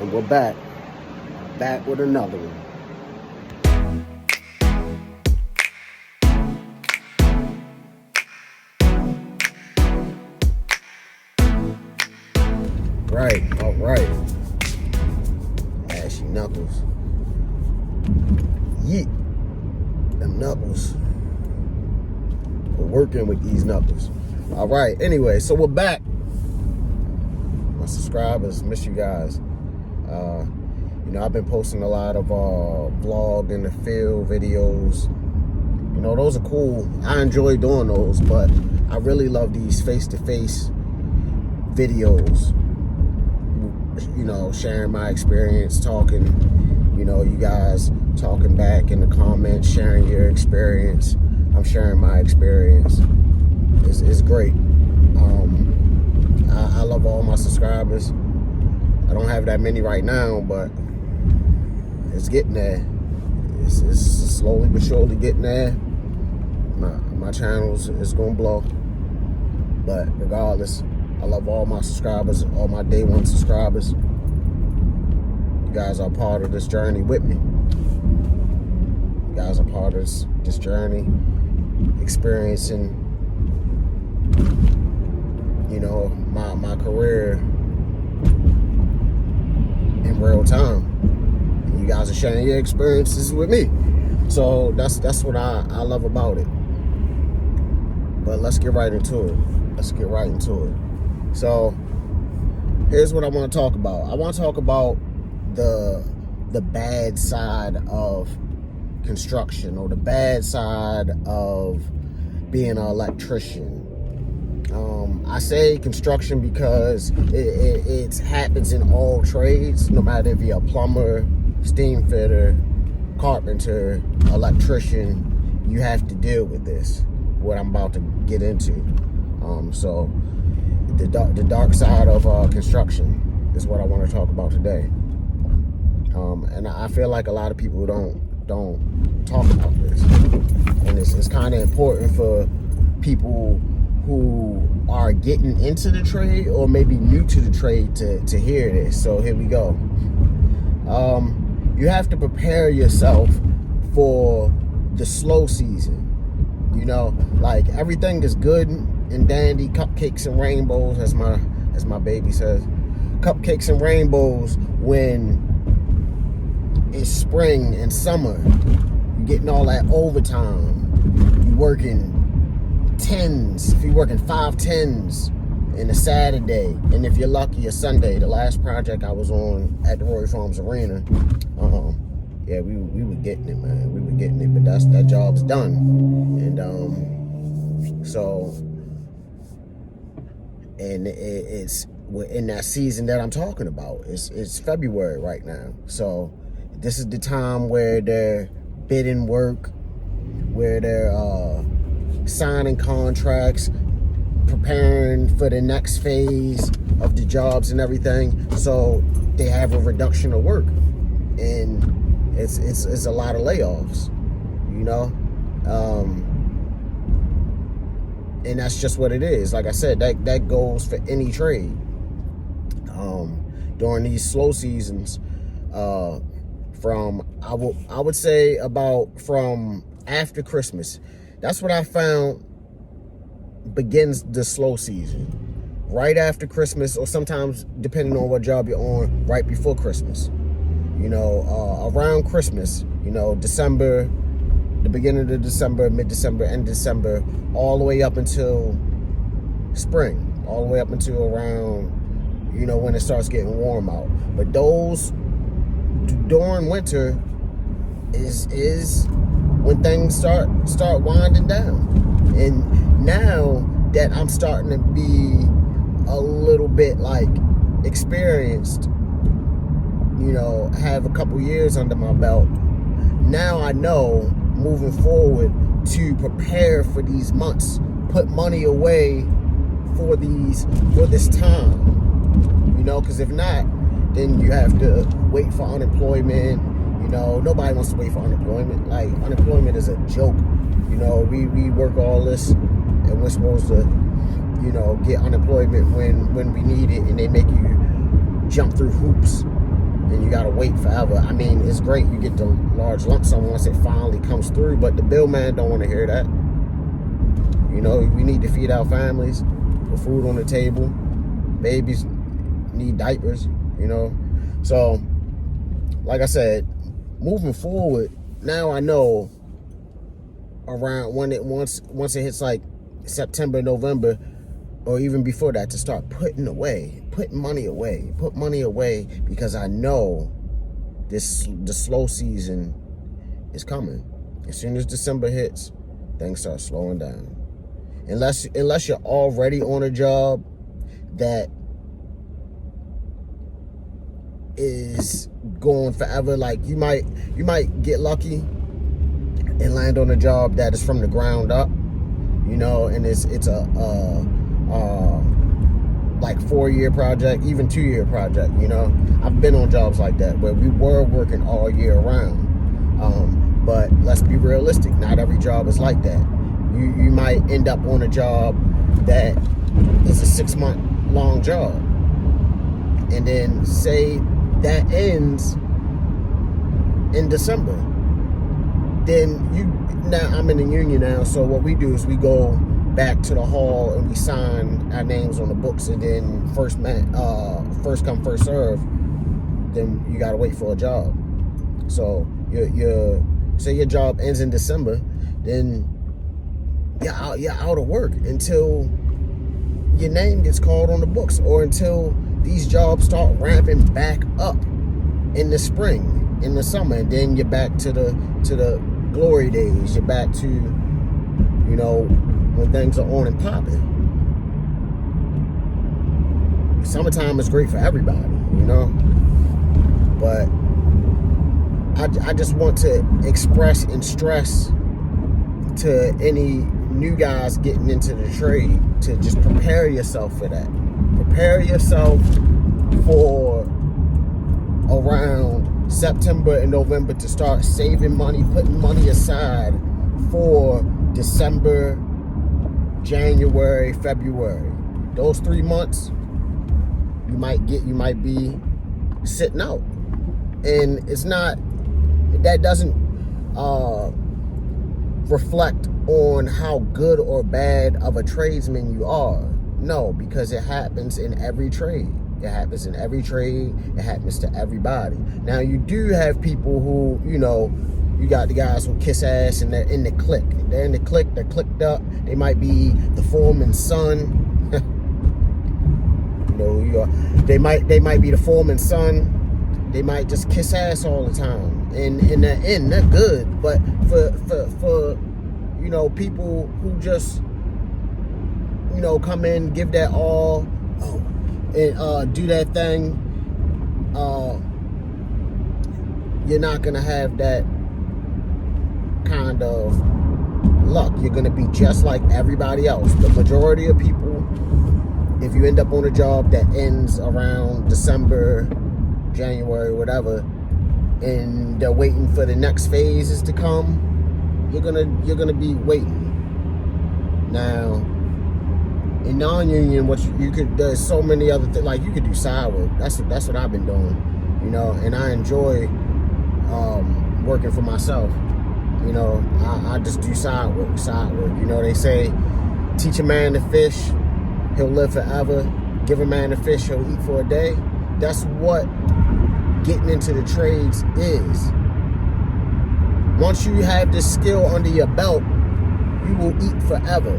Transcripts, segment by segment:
And we're back with another one. Right, all right. Ashy knuckles. Yeet. Them knuckles. We're working with these knuckles. All right, anyway, so we're back. My subscribers, miss you guys. I've been posting a lot of vlog in the field videos. Those are cool. I enjoy doing those, but I really love these face-to-face videos. Sharing my experience, talking, you guys talking back in the comments, sharing your experience. I'm sharing my experience. It's great. I love all my subscribers. I don't have that many right now, but it's getting there. It's slowly but surely getting there. My channels is gonna blow. But regardless, I love all my subscribers, all my day one subscribers. You guys are part of this journey with me. You guys are part of this journey, experiencing, my career in real time. And you guys are sharing your experiences with me. So that's what I love about it. But let's get right into it. So here's what I want to talk about. I want to talk about the bad side of construction, or the bad side of being an electrician. I say construction because it happens in all trades, no matter if you're a plumber, steam fitter, carpenter, electrician. You have to deal with this, what I'm about to get into. So the dark side of construction is what I want to talk about today. And I feel like a lot of people don't talk about this, and it's kind of important for people who are getting into the trade or maybe new to the trade to hear this. So here we go. You have to prepare yourself for the slow season. Like everything is good and dandy, cupcakes and rainbows, as my baby says. Cupcakes and rainbows when it's spring and summer. You're getting all that overtime. You're working 10s. If you're working 5 10s in a Saturday, and if you're lucky, a Sunday. The last project I was on at the Roy Farms Arena, yeah, we were getting it, man. We were getting it, but that job's done. And we're in that season that I'm talking about. It's February right now, so this is the time where they're bidding work, where they're signing contracts, preparing for the next phase of the jobs and everything. So they have a reduction of work, and it's a lot of layoffs, and that's just what it is. Like I said, that goes for any trade. During these slow seasons, I would say about from after Christmas, that's what I found begins the slow season. Right after Christmas, or sometimes depending on what job you're on, right before Christmas. Around Christmas, December, the beginning of December, mid-December, end December, all the way up until spring, all the way up until around, when it starts getting warm out. But those during winter is when things start winding down. And now that I'm starting to be a little bit like experienced, have a couple years under my belt, now I know moving forward to prepare for these months, put money away for this time, because if not, then you have to wait for unemployment. Nobody wants to wait for unemployment. Like, unemployment is a joke. We work all this, and we're supposed to, get unemployment when we need it, and they make you jump through hoops and you gotta wait forever. I mean, it's great. You get the large lump sum once it finally comes through, but the bill man don't want to hear that. You know, we need to feed our families, put food on the table. Babies need diapers, you know. So, like I said, moving forward, now I know around once it hits like September, November, or even before that, to start putting money away, because I know the slow season is coming. As soon as December hits, things start slowing down. Unless you're already on a job that is going forever, like you might get lucky and land on a job that is from the ground up, you know, and it's a like 4-year project, even 2-year project, you know. I've been on jobs like that where we were working all year round, but let's be realistic, not every job is like that. You might end up on a job that is a 6-month long job, and then say that ends in December. Then now I'm in the union now, so what we do is we go back to the hall and we sign our names on the books, and then first come first serve. Then you gotta wait for a job. So say your job ends in December, then you're out of work until your name gets called on the books, or until these jobs start ramping back up in the spring, in the summer, and then you're back to the glory days. You're back to, you know, when things are on and popping. Summertime is great for everybody, you know, but I just want to express and stress to any new guys getting into the trade to just prepare yourself for that. Prepare yourself for around September and November to start saving money, putting money aside for December, January, February. Those 3 months, you might be sitting out. And that doesn't reflect on how good or bad of a tradesman you are. No, because it happens in every trade. It happens in every trade. It happens to everybody. Now, you do have people who, you know, you got the guys who kiss ass and they're in the clique. They're in the clique. They're clicked up. They might be the foreman's son. You know, they might be the foreman's son. They might just kiss ass all the time. And in the end, they're good. But for you know, people who just, you know, come in, give that all, and do that thing, you're not gonna have that kind of luck. You're gonna be just like everybody else. The majority of people, if you end up on a job that ends around December, January, whatever, and they're waiting for the next phases to come, you're gonna be waiting. Now, in non-union, there's so many other things. Like, you could do side work. That's what I've been doing, you know. And I enjoy working for myself. You know, I just do side work. You know, they say, teach a man to fish, he'll live forever. Give a man a fish, he'll eat for a day. That's what getting into the trades is. Once you have this skill under your belt, you will eat forever.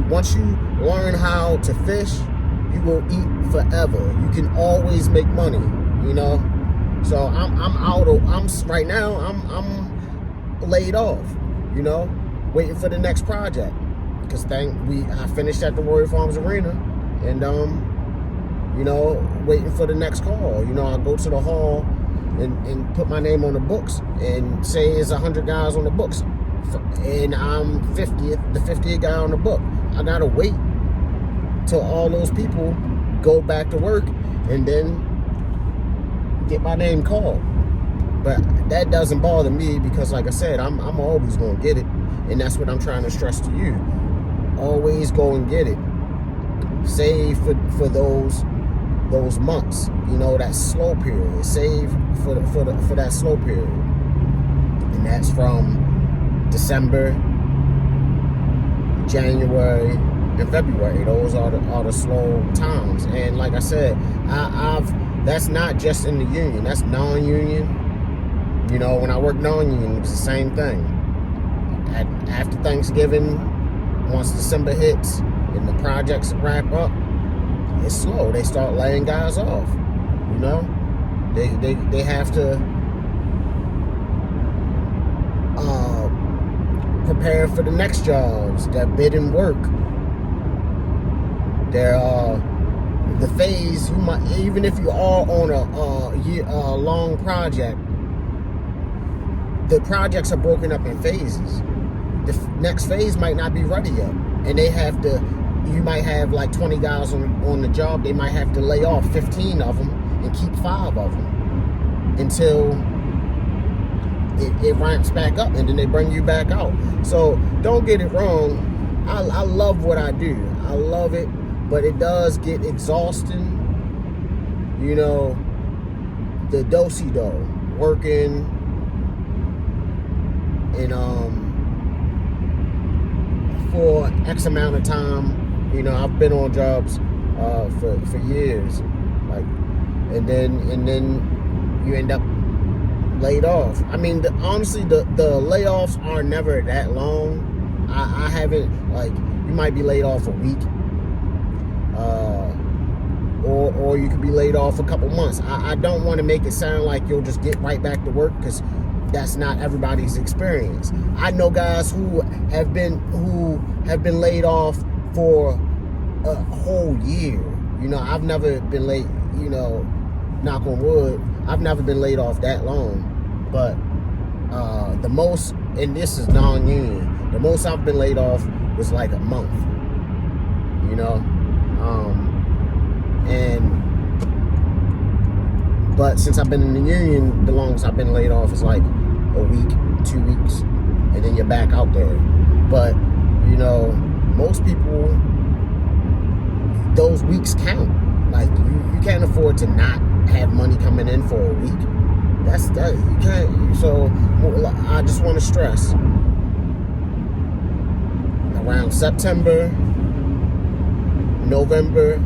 Once you learn how to fish, you will eat forever. You can always make money, you know. So right now I'm laid off, you know, waiting for the next project, because I finished at the Royal Farms Arena, and you know, waiting for the next call. You know, I go to the hall and put my name on the books, and say it's 100 guys on the books, and I'm the 50th guy on the book. I gotta wait till all those people go back to work and then get my name called. But that doesn't bother me, because like I said, I'm always gonna get it, and that's what I'm trying to stress to you. Always go and get it. Save for those those months, you know, that slow period. Save for that slow period, and that's from December, January, and February. Those are the slow times. And like I said, that's not just in the union. That's non-union. You know, when I worked non-union, it was the same thing. After Thanksgiving, once December hits and the projects wrap up, it's slow. They start laying guys off. You know, they have to prepare for the next jobs, that bidding work. The phase, you might, even if you are on a long project, the projects are broken up in phases. The next phase might not be ready yet, and they have to. You might have like 20 guys on the job. They might have to lay off 15 of them and keep 5 of them until it ramps back up, and then they bring you back out. So don't get it wrong. I love what I do. I love it, but it does get exhausting. You know, the do-si-do, working and for X amount of time. You know, I've been on jobs for years, like, and then you end up laid off. I mean, honestly, the layoffs are never that long. I haven't, like, you might be laid off a week, or you could be laid off a couple months. I don't want to make it sound like you'll just get right back to work, because that's not everybody's experience. I know guys who have been laid off for a whole year. You know, I've never been laid, you know, knock on wood, I've never been laid off that long. But the most, and this is non-union, the most I've been laid off was like a month. You know, but since I've been in the union, the longest I've been laid off is like a week, 2 weeks, and then you're back out there. But you know, most people, those weeks count. Like, you can't afford to not have money coming in for a week. That you can't. So I just want to stress, around September, November,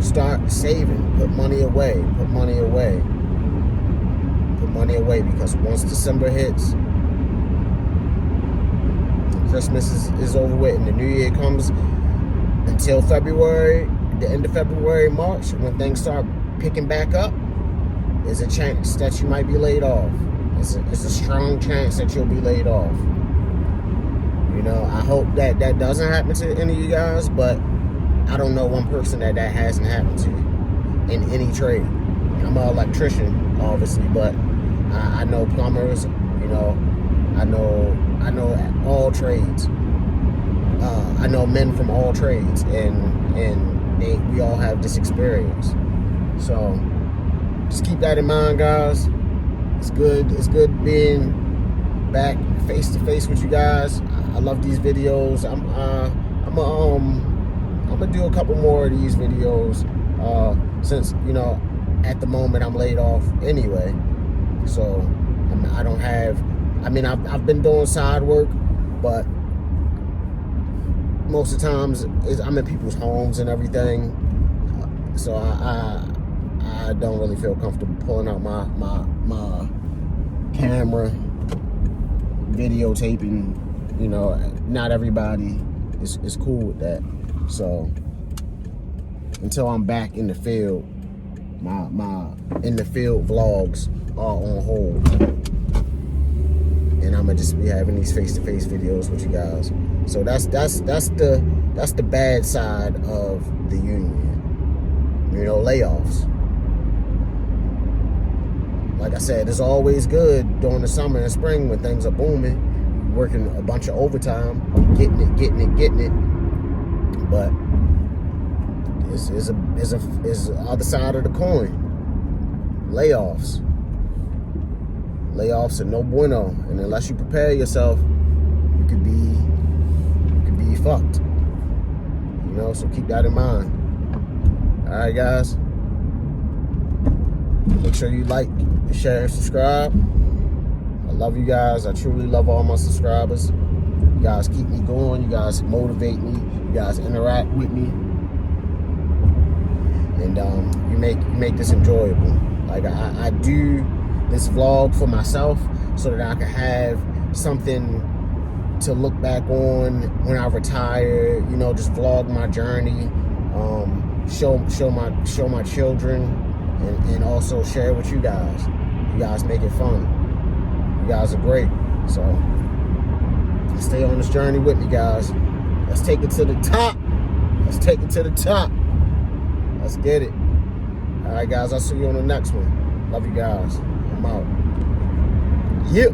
start saving. Put money away. Because once December hits, Christmas is over with, and the New Year comes, until February, the end of February, March, when things start picking back up, there's a chance that you might be laid off. It's a strong chance that you'll be laid off. You know, I hope that doesn't happen to any of you guys, but I don't know one person that hasn't happened to in any trade. I'm an electrician, obviously, but I know plumbers, you know, I know all trades. I know men from all trades, and we all have this experience. So just keep that in mind, guys. It's good being back face to face with you guys. I love these videos. I'm gonna do a couple more of these videos, since, you know, at the moment I'm laid off anyway. So I don't have. I mean, I've been doing side work, but most of the times I'm in people's homes and everything. So I don't really feel comfortable pulling out my camera, videotaping. You know, not everybody is cool with that. So until I'm back in the field, my in the field vlogs are on hold, and I'm gonna just be having these face-to-face videos with you guys. So that's the bad side of the union. You know, layoffs. Like I said, it's always good during the summer and spring when things are booming, working a bunch of overtime, getting it. But is the other side of the coin. Layoffs are no bueno, and unless you prepare yourself, you could be fucked. You know, so keep that in mind. All right, guys. Make sure you like, share, and subscribe. I love you guys. I truly love all my subscribers. You guys keep me going. You guys motivate me. You guys interact with me. And you make this enjoyable. Like I do this vlog for myself so that I can have something to look back on when I retire. You know, just vlog my journey, show my children, and also share it with you guys. You guys make it fun. You guys are great. So stay on this journey with me, guys. Let's take it to the top. Let's take it to the top. Let's get it. All right, guys. I'll see you on the next one. Love you guys. I'm out. Yep.